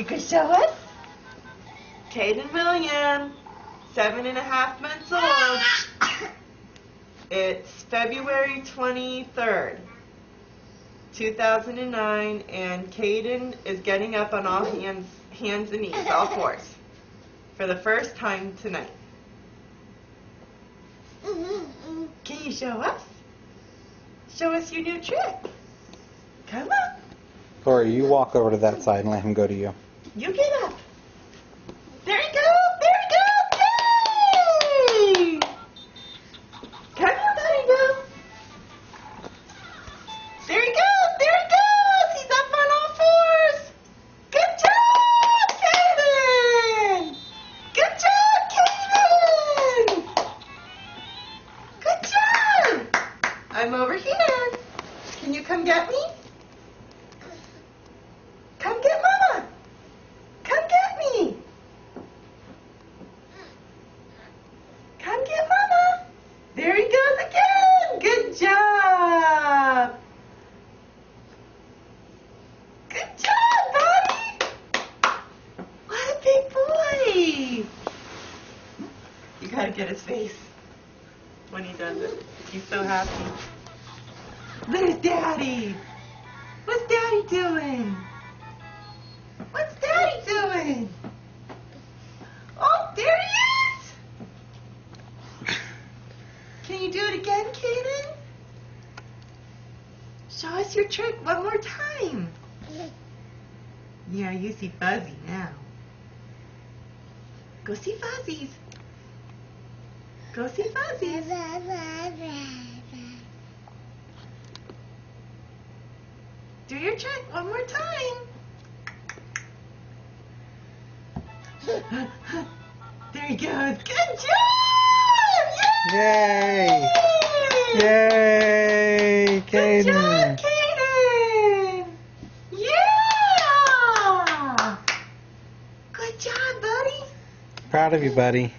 You can show us? Caden William, 7.5 months old. It's February 23rd, 2009, and Caden is getting up on all hands and knees, all fours, for the first time tonight. Can you show us? Show us your new trick. Come on. Lori, you walk over to that side and let him go to you. You get up. There you go. There you go. Yay! Come here, buddy, go. There he goes. There he goes. He's up on all fours. Good job, Caden. Good job, Caden. Good job. I'm over here. Can you come get me? Come get Mama. Come get me. Come get Mama. There he goes again. Good job. Good job, buddy. What a big boy. You gotta get his face when he does it. He's so happy. There's Daddy. What's Daddy doing? What's Daddy doing? Oh, there he is! Can you do it again, Caden? Show us your trick one more time. Yeah, you see Fuzzy now. Go see Fuzzies. Go see Fuzzies. Do your trick one more time. There he goes. Good job! Yay! Yay! Good job, Caden! Caden! Yeah! Good job, buddy. Proud of you, buddy.